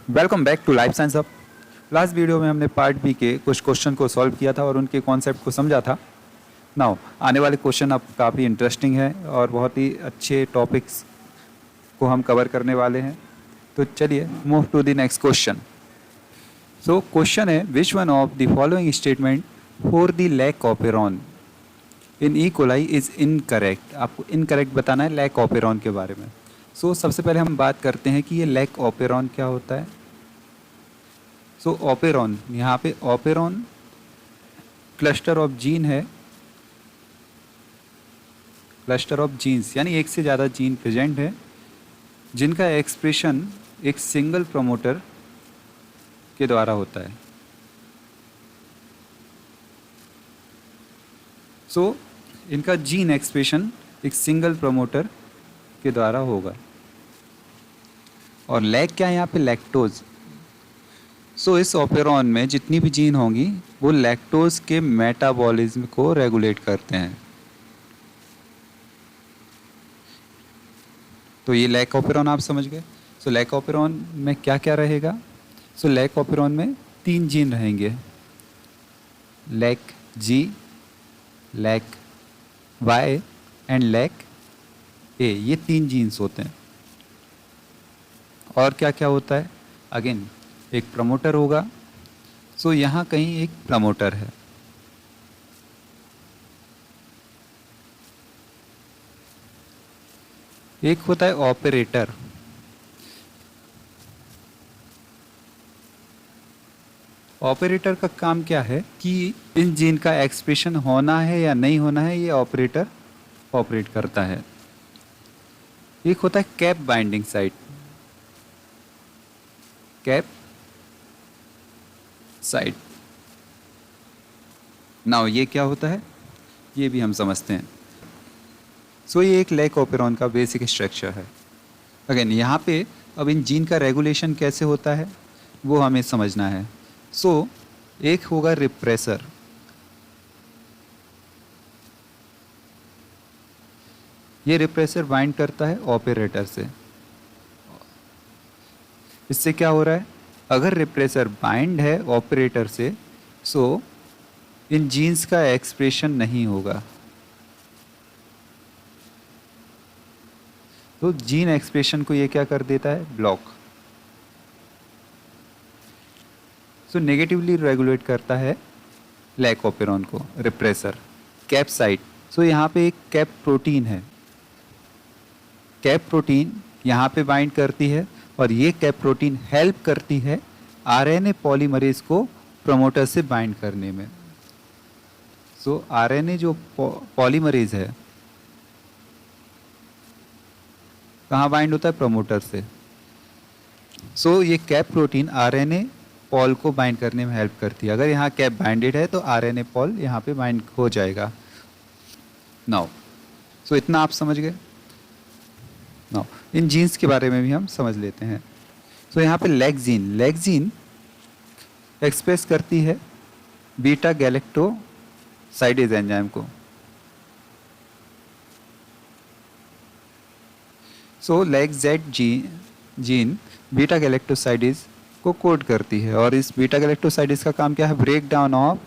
Welcome back to life science अब। Last video में हमने पार्ट बी के कुछ क्वेश्चन को सॉल्व किया था और उनके कॉन्सेप्ट को समझा था। नाउ आने वाले क्वेश्चन अब काफ़ी इंटरेस्टिंग है और बहुत ही अच्छे टॉपिक्स को हम कवर करने वाले हैं। तो चलिए move to the next question. So question है, which one of the following statement for the lac operon in E coli is incorrect. आपको इनकरेक्ट बताना है लैक ऑपेरॉन के बारे में। सो सबसे पहले हम बात करते हैं कि ये लैक ऑपेरॉन क्या होता है। सो ऑपेरॉन, यहाँ पे ऑपेरॉन क्लस्टर ऑफ जीन है, क्लस्टर ऑफ जीन्स यानी एक से ज़्यादा जीन प्रेजेंट है जिनका एक्सप्रेशन एक सिंगल प्रमोटर के द्वारा होता है। सो इनका जीन एक्सप्रेशन एक सिंगल प्रमोटर के द्वारा होगा। और लैक क्या है यहाँ पे? लैक्टोज। सो इस ऑपेरॉन में जितनी भी जीन होंगी वो लैक्टोज के मेटाबॉलिज्म को रेगुलेट करते हैं। तो ये लैक ऑपेरॉन आप समझ गए। सो लैक ऑपेरॉन में क्या क्या रहेगा? सो लैक ऑपेरॉन में 3 जीन रहेंगे, lac Z, lac Y and lac A. ये 3 जीन्स होते हैं। और क्या क्या होता है? अगेन एक प्रमोटर होगा। सो यहाँ कहीं एक प्रमोटर है। एक होता है ऑपरेटर। ऑपरेटर का काम क्या है कि इन जीन का एक्सप्रेशन होना है या नहीं होना है, ये ऑपरेटर ऑपरेट करता है। एक होता है cap binding site. Cap site, now ये क्या होता है ये भी हम समझते हैं। सो ये एक लैक ऑपेरॉन का बेसिक स्ट्रक्चर है। अगेन यहाँ पे अब इन जीन का रेगुलेशन कैसे होता है वो हमें समझना है। सो एक होगा रिप्रेसर। ये रिप्रेसर बाइंड करता है ऑपरेटर से। इससे क्या हो रहा है? अगर रिप्रेसर बाइंड है ऑपरेटर से सो इन जीन्स का एक्सप्रेशन नहीं होगा। तो जीन एक्सप्रेशन को ये क्या कर देता है? ब्लॉक। सो नेगेटिवली रेगुलेट करता है लैक ऑपेरॉन को रिप्रेसर। कैप साइट, सो यहाँ पे एक कैप प्रोटीन है। कैप प्रोटीन यहाँ पे बाइंड करती है और ये कैप प्रोटीन हेल्प करती है आरएनए पॉलीमरेज को प्रमोटर से बाइंड करने में। सो आरएनए जो पॉलीमरेज है कहाँ बाइंड होता है? प्रमोटर से। सो ये कैप प्रोटीन आरएनए पॉल को बाइंड करने में हेल्प करती है। अगर यहाँ कैप बाइंडेड है तो आरएनए पॉल यहाँ पे बाइंड हो जाएगा। नाउ सो इतना आप समझ गए। नाउ इन जीन्स के बारे में भी हम समझ लेते हैं। सो यहाँ पे लैक्जीन, लैक्जीन एक्सप्रेस करती है बीटा गैलेक्टोसाइडेज एंजाइम को। सो लैक्जेड जीन बीटा गैलेक्टोसाइडेज को कोड करती है और इस बीटा गैलेक्टोसाइडेज का काम क्या है? Break down of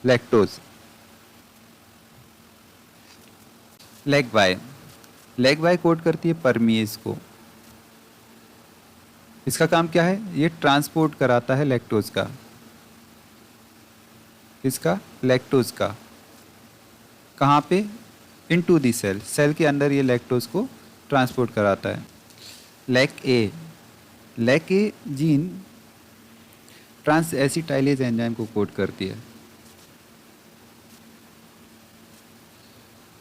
lactose. Lac Y, lac Y code करती है परमीज को। इसका काम क्या है? ये ट्रांसपोर्ट कराता है लैक्टोज का। इसका लैक्टोज का कहाँ पे? इनटू दी सेल, सेल के अंदर ये लैक्टोज को ट्रांसपोर्ट कराता है। लैक ए, लैक ए जीन ट्रांस एसिटाइलेज एंजाइम को कोड करती है।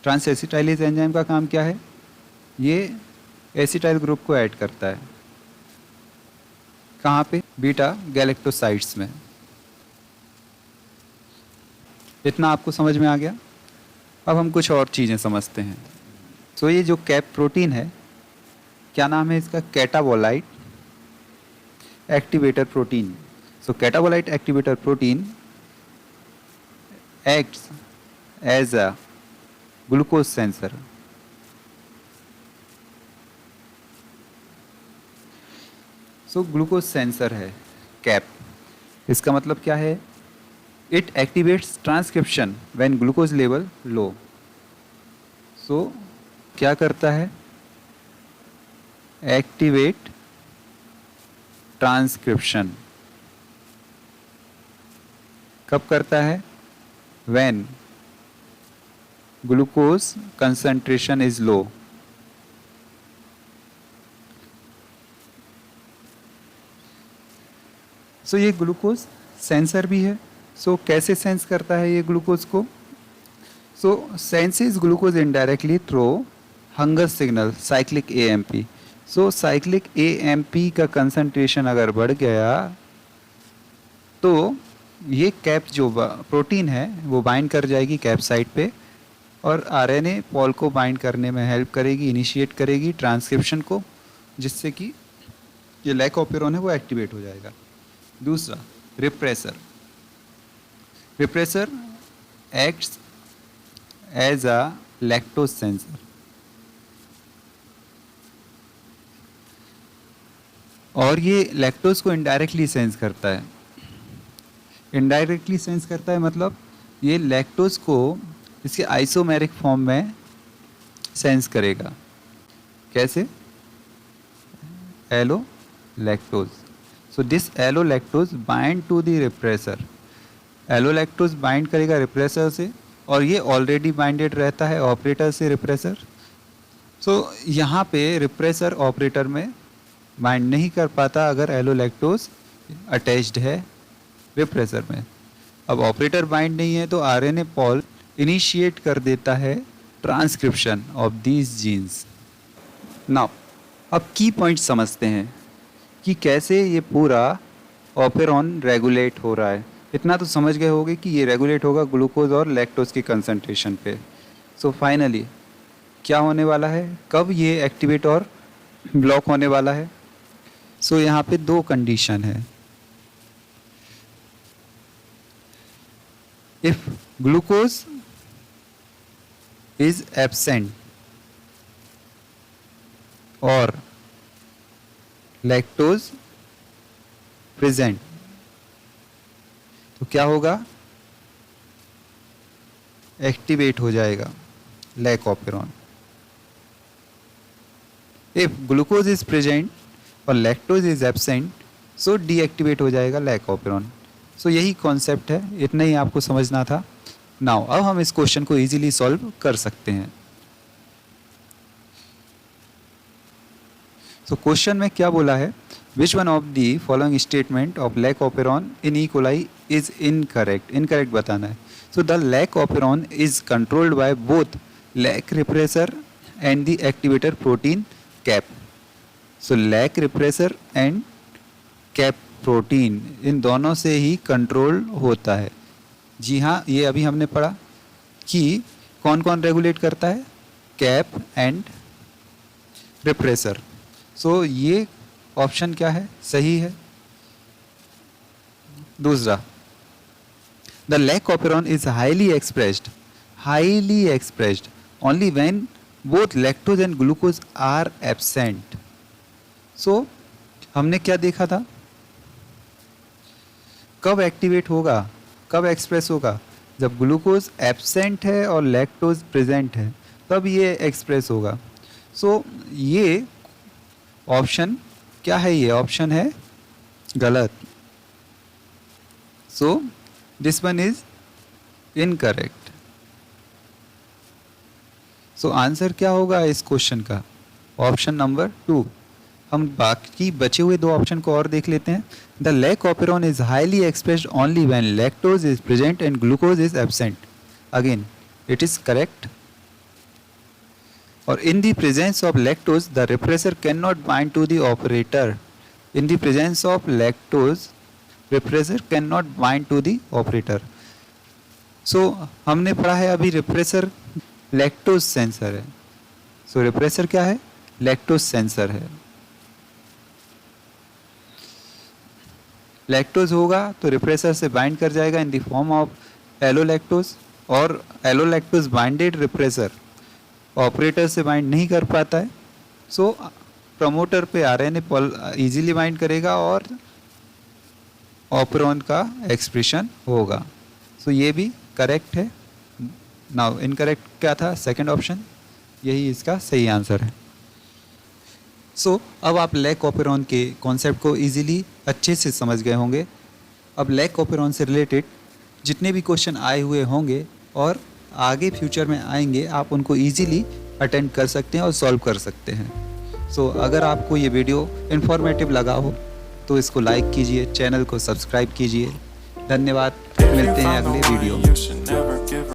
ट्रांस एसिटाइलेज एंजाइम का काम क्या है? ये एसिटाइल ग्रुप को ऐड करता है। कहाँ पे? बीटा गैलेक्टोसाइड्स में। इतना आपको समझ में आ गया। अब हम कुछ और चीज़ें समझते हैं। सो ये जो कैप प्रोटीन है क्या नाम है इसका? Catabolite activator protein. So catabolite activator protein acts as a glucose sensor. So glucose sensor है कैप, इसका मतलब क्या है? It activates transcription when glucose level low. So क्या करता है? Activate transcription. कब करता है? When glucose concentration is low. So ये ग्लूकोज सेंसर भी है। सो कैसे सेंस करता है ये ग्लूकोज को? So senses glucose indirectly through hunger signal cyclic AMP. So cyclic AMP का कंसंट्रेशन अगर बढ़ गया तो ये कैप जो प्रोटीन है वो बाइंड कर जाएगी कैप साइट पे और आरएनए पॉल को बाइंड करने में हेल्प करेगी, इनिशिएट करेगी ट्रांसक्रिप्शन को, जिससे कि ये लैक ऑपेरॉन है वो एक्टिवेट हो जाएगा। दूसरा repressor. Repressor acts as a lactose sensor. और ये लैक्टोज को इनडायरेक्टली सेंस करता है। इनडायरेक्टली सेंस करता है मतलब ये लैक्टोज को इसके आइसोमेरिक फॉर्म में सेंस करेगा। कैसे? Allolactose. So this allolactose bind to the repressor. Allolactose bind करेगा रिप्रेसर से और ये ऑलरेडी बाइंडेड रहता है ऑपरेटर से रिप्रेसर। सो यहाँ पे रिप्रेसर ऑपरेटर में बाइंड नहीं कर पाता अगर एलो लैक्टोज अटैच्ड है रिप्रेसर में। अब ऑपरेटर बाइंड नहीं है तो आरएनए पॉल इनिशिएट कर देता है transcription of these genes. Now अब की पॉइंट समझते हैं कि कैसे ये पूरा ऑपेरॉन रेगुलेट हो रहा है। इतना तो समझ गए होंगे कि ये रेगुलेट होगा ग्लूकोज और लैक्टोज की कंसंट्रेशन पे। सो फाइनली क्या होने वाला है, कब ये एक्टिवेट और ब्लॉक होने वाला है? सो यहाँ पे दो कंडीशन है। इफ ग्लूकोज इज एब्सेंट और लैक्टोज प्रेजेंट तो क्या होगा? एक्टिवेट हो जाएगा lac operon. If glucose is present और lactose is absent so deactivate हो जाएगा लैक ऑपेरॉन। सो यही कॉन्सेप्ट है, इतना ही आपको समझना था। नाउ अब हम इस क्वेश्चन को इजीली सॉल्व कर सकते हैं। सो क्वेश्चन में क्या बोला है? Which one of the following statement of lac operon in E coli is incorrect. Incorrect बताना है। So the lac operon is controlled by both lac repressor and the activator protein CAP. So lac repressor and CAP protein इन दोनों से ही control होता है। जी हाँ, ये अभी हमने पढ़ा कि कौन कौन रेगुलेट करता है? Cap and repressor. सो ये ऑप्शन क्या है? सही है। दूसरा, the lac operon is highly expressed only when both lactose and glucose are absent. So हमने क्या देखा था? कब एक्टिवेट होगा, कब एक्सप्रेस होगा? जब ग्लूकोज एब्सेंट है और लैक्टोज प्रेजेंट है तब ये एक्सप्रेस होगा। सो ये ऑप्शन क्या है? ये ऑप्शन है गलत। So this one is incorrect. So answer क्या होगा इस क्वेश्चन का? Option number 2। हम बाकी बचे हुए दो ऑप्शन को और देख लेते हैं। The lac operon is highly expressed only when lactose is present and glucose is absent. Again it is correct. और in the presence of lactose the repressor cannot bind to the operator. In the presence of lactose repressor cannot bind to the operator. So हमने पढ़ा है अभी repressor lactose sensor है। सो repressor क्या है? Lactose sensor है। Lactose होगा तो रिप्रेसर से बाइंड कर जाएगा इन द फॉर्म ऑफ एलोलैक्टोज और एलोलैक्टोज बाइंडेड रिप्रेसर ऑपरेटर से बाइंड नहीं कर पाता है। सो प्रमोटर पे आ रहे हैं इजीली माइंड करेगा और ऑपरॉन का एक्सप्रेशन होगा। सो ये भी करेक्ट है। नाउ इनकरेक्ट क्या था? सेकंड ऑप्शन, यही इसका सही आंसर है। सो अब आप लैक ऑपरॉन के कॉन्सेप्ट को इजीली अच्छे से समझ गए होंगे। अब लैक ऑपरॉन से रिलेटेड जितने भी क्वेश्चन आए हुए होंगे और आगे फ्यूचर में आएंगे, आप उनको इजीली अटेंड कर सकते हैं और सॉल्व कर सकते हैं। सो अगर आपको ये वीडियो इन्फॉर्मेटिव लगा हो तो इसको लाइक कीजिए, चैनल को सब्सक्राइब कीजिए। धन्यवाद, मिलते हैं अगले वीडियो में।